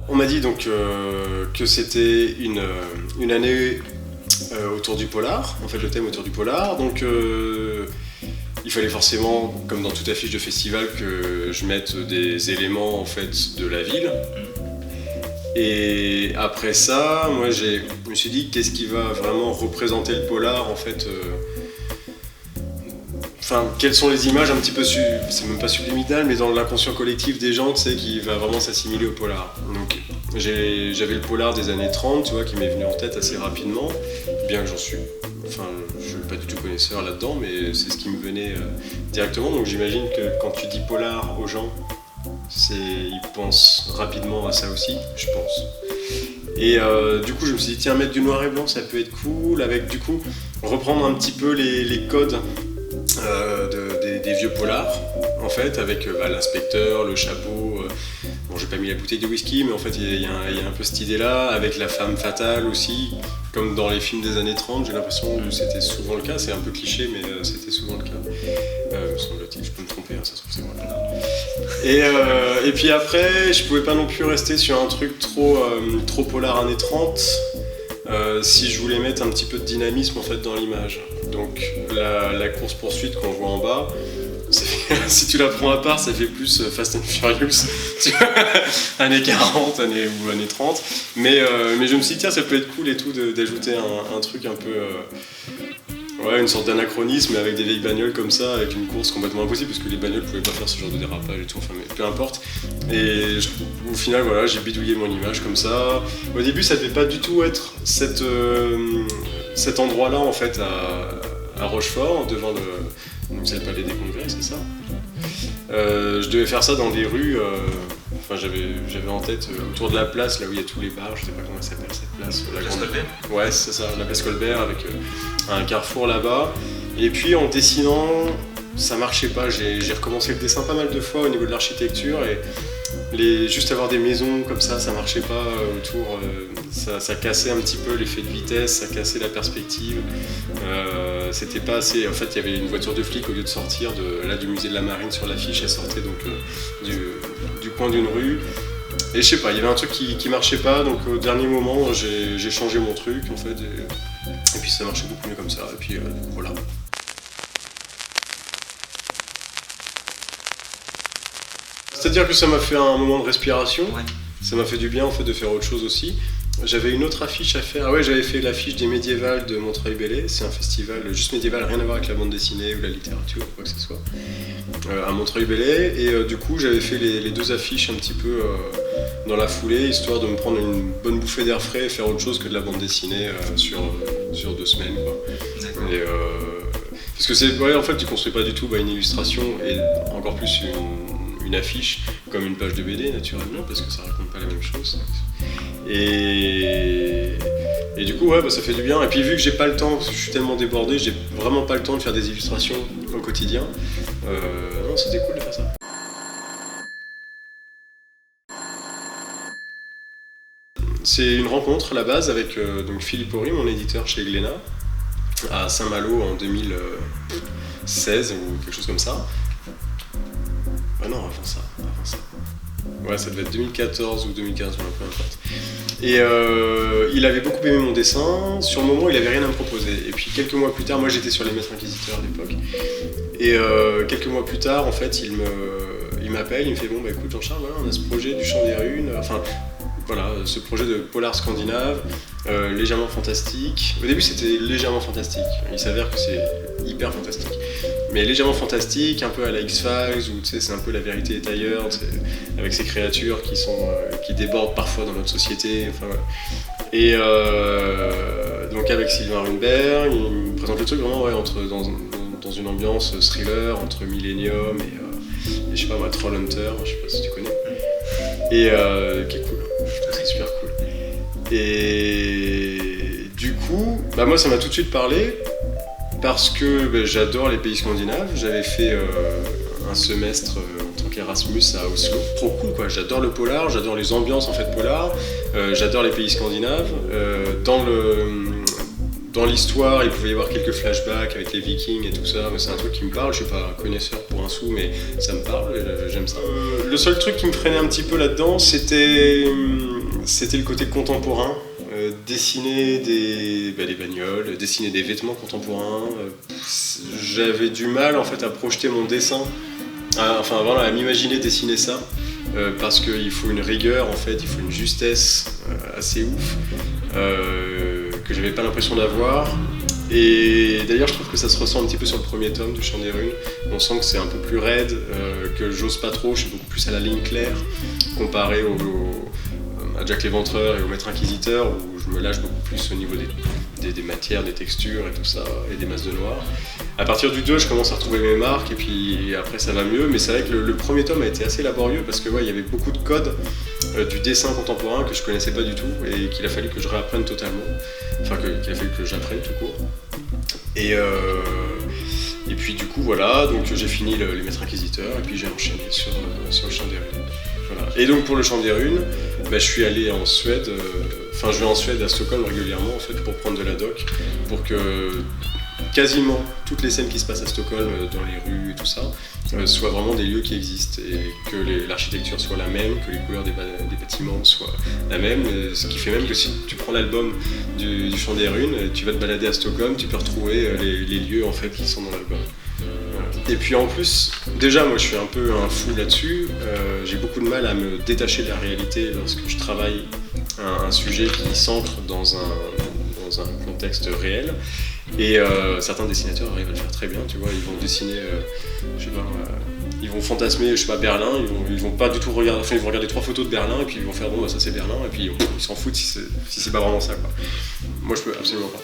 On m'a dit donc que c'était une année autour du polar, en fait le thème autour du polar, donc il fallait forcément, comme dans toute affiche de festival, que je mette des éléments en fait de la ville. Et après ça, moi je me suis dit qu'est-ce qui va vraiment représenter le polar en fait. Enfin, quelles sont les images un petit peu, c'est même pas subliminal, mais dans l'inconscient collectif des gens, tu sais, qui va vraiment s'assimiler au polar. Donc j'avais le polar des années 30, tu vois, qui m'est venu en tête assez rapidement, bien que je suis pas du tout connaisseur là-dedans, mais c'est ce qui me venait directement. Donc j'imagine que quand tu dis polar aux gens, ils pensent rapidement à ça aussi, je pense. Et du coup, je me suis dit, tiens, mettre du noir et blanc, ça peut être cool, avec du coup, reprendre un petit peu les codes des vieux polars, en fait, avec l'inspecteur, le chapeau. Bon, j'ai pas mis la bouteille de whisky, mais en fait, il y a un peu cette idée-là, avec la femme fatale aussi, comme dans les films des années 30, j'ai l'impression que c'était souvent le cas, c'est un peu cliché, mais c'était souvent le cas. Me semble-t-il, je peux me tromper, hein, ça se trouve, c'est moi. Et puis après, je pouvais pas non plus rester sur un truc trop polar années 30, si je voulais mettre un petit peu de dynamisme en fait dans l'image. Donc la course-poursuite qu'on voit en bas, si tu la prends à part, ça fait plus Fast and Furious, tu vois, années 40, ou années 30. Mais je me suis dit, tiens, ça peut être cool et tout d'ajouter un truc un peu... ouais, une sorte d'anachronisme avec des vieilles bagnoles comme ça, avec une course complètement impossible, parce que les bagnoles pouvaient pas faire ce genre de dérapage et tout, enfin, mais peu importe. Et au final, voilà, j'ai bidouillé mon image comme ça. Au début, ça devait pas du tout être cet endroit-là, en fait, à Rochefort, devant le... Donc c'est le palais des congrès, c'est ça. Je devais faire ça dans des rues, enfin j'avais en tête autour de la place, là où il y a tous les bars, je sais pas comment ça s'appelle cette place. La place Colbert. Ouais, c'est ça, la place Colbert avec un carrefour là-bas. Et puis en dessinant, ça marchait pas, j'ai recommencé le dessin pas mal de fois au niveau de l'architecture et juste avoir des maisons comme ça marchait pas autour, ça cassait un petit peu l'effet de vitesse, ça cassait la perspective, c'était pas assez, en fait il y avait une voiture de flic au lieu de sortir du musée de la Marine sur l'affiche, elle sortait donc du coin d'une rue, et je sais pas, il y avait un truc qui marchait pas, donc au dernier moment j'ai changé mon truc en fait, et puis ça marchait beaucoup mieux comme ça, et puis voilà. C'est-à-dire que ça m'a fait un moment de respiration, ouais. Ça m'a fait du bien en fait de faire autre chose aussi. J'avais une autre affiche à faire, j'avais fait l'affiche des médiévales de Montreuil-Bellay, c'est un festival juste médiéval, rien à voir avec la bande dessinée ou la littérature ou quoi que ce soit, à Montreuil-Bellay, et du coup j'avais fait les deux affiches un petit peu dans la foulée, histoire de me prendre une bonne bouffée d'air frais et faire autre chose que de la bande dessinée sur 2 semaines, quoi. Et, parce que c'est, en fait tu construis pas du tout une illustration et encore plus une affiche comme une page de BD naturellement parce que ça raconte pas la même chose. Et du coup ça fait du bien. Et puis vu que j'ai pas le temps, parce que je suis tellement débordé, j'ai vraiment pas le temps de faire des illustrations au quotidien. Non, c'était cool de faire ça. C'est une rencontre à la base avec donc Philippe Horry, mon éditeur chez Glénat, à Saint-Malo en 2016 ou quelque chose comme ça. Non, avant ça. Ouais, ça devait être 2014 ou 2015, peu importe. Et il avait beaucoup aimé mon dessin. Sur le moment, il avait rien à me proposer. Et puis quelques mois plus tard, moi j'étais sur les Maîtres Inquisiteurs à l'époque. Et quelques mois plus tard, en fait, il m'appelle, il me fait bon bah écoute Jean-Charles, voilà, on a ce projet du Chant des Runes. Enfin voilà, ce projet de polar scandinave, légèrement fantastique. Au début, c'était légèrement fantastique. Il s'avère que c'est hyper fantastique. Mais légèrement fantastique, un peu à la X-Files, où tu sais, c'est un peu la vérité est ailleurs, avec ces créatures qui débordent parfois dans notre société. Enfin, voilà. Et donc avec Sylvain Runberg, il me présente le truc vraiment dans une ambiance thriller entre Millennium et je sais pas moi, Trollhunter, je sais pas si tu connais. Et qui est cool, je trouve ça super cool. Et du coup, bah moi ça m'a tout de suite parlé parce que j'adore les pays scandinaves. J'avais fait un semestre en tant qu'Erasmus à Oslo. Trop cool quoi, j'adore le polar, j'adore les ambiances en fait polar, j'adore les pays scandinaves. Dans l'histoire, il pouvait y avoir quelques flashbacks avec les Vikings et tout ça, mais c'est un truc qui me parle. Je suis pas connaisseur pour un sou, mais ça me parle, j'aime ça. Le seul truc qui me freinait un petit peu là-dedans, c'était le côté contemporain. Dessiner des bagnoles, dessiner des vêtements contemporains. J'avais du mal en fait à projeter mon dessin, à m'imaginer dessiner ça, parce qu'il faut une rigueur en fait, il faut une justesse assez ouf. Que j'avais pas l'impression d'avoir. Et d'ailleurs je trouve que ça se ressent un petit peu sur le premier tome du Chant des Runes. On sent que c'est un peu plus raide, que j'ose pas trop, je suis beaucoup plus à la ligne claire comparé à Jack l'Éventreur et au Maître Inquisiteur où je me lâche beaucoup plus au niveau des matières, des textures et tout ça, et des masses de noir. À partir du 2, je commence à retrouver mes marques et puis après ça va mieux, mais c'est vrai que le premier tome a été assez laborieux parce que il y avait beaucoup de codes du dessin contemporain que je connaissais pas du tout et qu'il a fallu que je réapprenne totalement, qu'il a fallu que j'apprenne tout court. Et puis du coup voilà, donc j'ai fini les Maîtres Inquisiteurs et puis j'ai enchaîné sur le Chant des Runes. Voilà. Et donc pour le Chant des Runes, je suis allé en Suède, je vais en Suède à Stockholm régulièrement en fait pour prendre de la doc, pour que quasiment toutes les scènes qui se passent à Stockholm, dans les rues et tout ça, soient vraiment des lieux qui existent et que l'architecture soit la même, que les couleurs des bâtiments soient la même, ce qui fait même que si tu prends l'album du Chant des Runes, tu vas te balader à Stockholm, tu peux retrouver les lieux en fait qui sont dans l'album. Et puis en plus, déjà moi je suis un peu un fou là-dessus, j'ai beaucoup de mal à me détacher de la réalité lorsque je travaille un sujet qui s'ancre dans un contexte réel. Et certains dessinateurs arrivent à le faire très bien, tu vois, ils vont dessiner, ils vont fantasmer, Berlin, ils vont pas du tout regarder, ils vont regarder 3 photos de Berlin et puis ils vont faire bon ça c'est Berlin et puis ils s'en foutent si c'est pas vraiment ça quoi. Moi je peux absolument pas.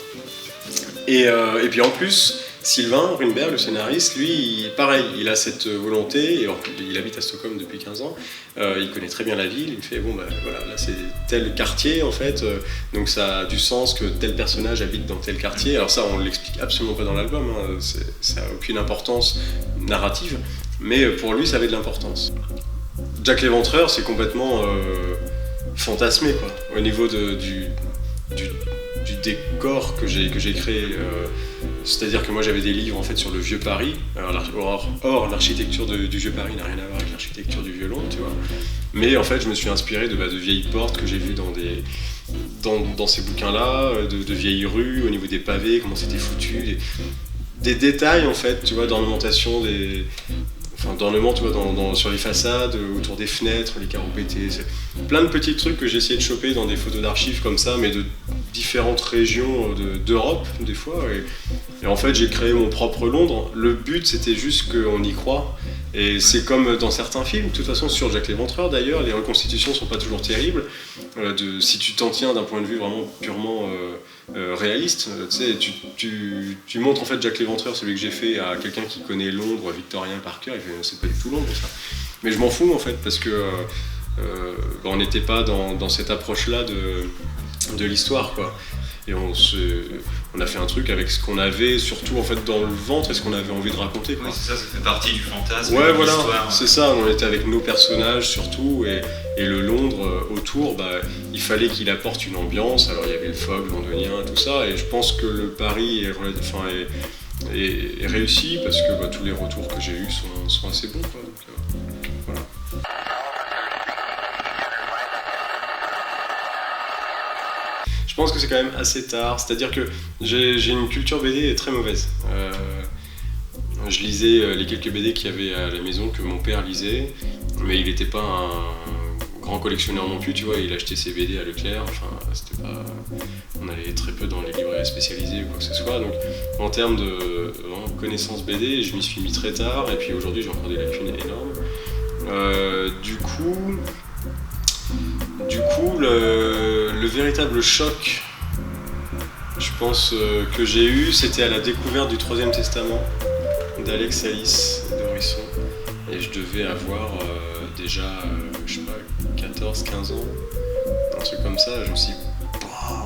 Et puis en plus, Sylvain Runberg, le scénariste, lui, pareil, il a cette volonté, et il habite à Stockholm depuis 15 ans, il connaît très bien la ville, il me fait bon voilà, là c'est tel quartier en fait, donc ça a du sens que tel personnage habite dans tel quartier. Alors ça on l'explique absolument pas dans l'album, hein, ça n'a aucune importance narrative, mais pour lui ça avait de l'importance. Jack l'Éventreur c'est complètement fantasmé quoi, au niveau du décor que j'ai créé. C'est-à-dire que moi j'avais des livres en fait sur le vieux Paris. Or l'architecture du vieux Paris n'a rien à voir avec l'architecture du vieux Londres, tu vois. Mais en fait je me suis inspiré de vieilles portes que j'ai vues dans ces bouquins-là, de vieilles rues, au niveau des pavés, comment c'était foutu, des détails en fait, tu vois, d'ornementation d'ornement, tu vois, sur les façades, autour des fenêtres, les carreaux pétés. C'est plein de petits trucs que j'ai essayé de choper dans des photos d'archives comme ça, mais de différentes régions d'Europe, des fois. Et en fait, j'ai créé mon propre Londres. Le but, c'était juste qu'on y croit. Et c'est comme dans certains films, de toute façon, sur Jack l'Éventreur d'ailleurs, les reconstitutions sont pas toujours terribles. Si tu t'en tiens d'un point de vue vraiment purement réaliste, tu montres en fait Jack l'Éventreur, celui que j'ai fait, à quelqu'un qui connaît Londres, victorien par cœur, il fait c'est pas du tout Londres ça. Mais je m'en fous en fait, parce que on n'était pas dans cette approche-là de l'histoire quoi. Et on a fait un truc avec ce qu'on avait surtout en fait dans le ventre et ce qu'on avait envie de raconter quoi. Oui, c'est ça fait partie du fantasme. Ouais, voilà, c'est ça, on était avec nos personnages surtout et le Londres autour, il fallait qu'il apporte une ambiance. Alors il y avait le fog londonien, tout ça, et je pense que le pari est réussi parce que tous les retours que j'ai eus sont assez bons quoi. Donc, voilà. Je pense que c'est quand même assez tard, c'est-à-dire que j'ai une culture BD très mauvaise. Je lisais les quelques BD qu'il y avait à la maison que mon père lisait, mais il n'était pas un grand collectionneur non plus, tu vois, il achetait ses BD à Leclerc, enfin, c'était pas... On allait très peu dans les librairies spécialisées ou quoi que ce soit, donc en termes de connaissances BD, je m'y suis mis très tard, et puis aujourd'hui j'ai encore des lacunes énormes. Du coup, le véritable choc, je pense, que j'ai eu, c'était à la découverte du Troisième Testament d'Alex Alice d'Horisson. Et je devais avoir déjà, je sais pas, 14-15 ans, un truc comme ça. Je me suis dit,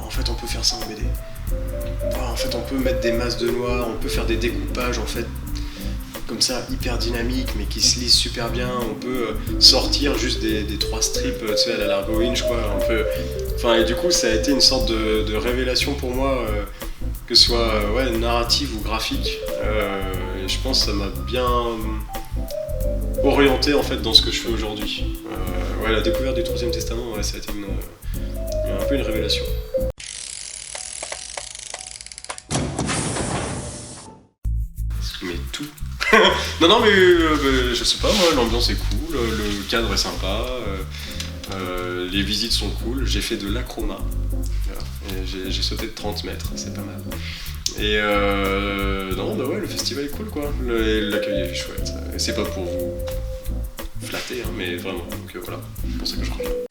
en fait on peut faire ça en BD. En fait on peut mettre des masses de noir, on peut faire des découpages en fait comme ça hyper dynamiques mais qui se lisent super bien. On peut sortir juste des 3 strips, tu sais, à la Largo Winch quoi. Et du coup ça a été une sorte de révélation pour moi, que ce soit narrative ou graphique. Et je pense que ça m'a bien orienté en fait dans ce que je fais aujourd'hui. La découverte du Troisième Testament, ça a été un peu une révélation. Mais tout. non mais je sais pas, moi l'ambiance est cool, le cadre est sympa, les visites sont cool, j'ai fait de l'acroma, j'ai sauté de 30 mètres, c'est pas mal. Et le festival est cool quoi, l'accueil est chouette, et c'est pas pour vous flatter, hein, mais vraiment, donc voilà, c'est pour ça que je reviens.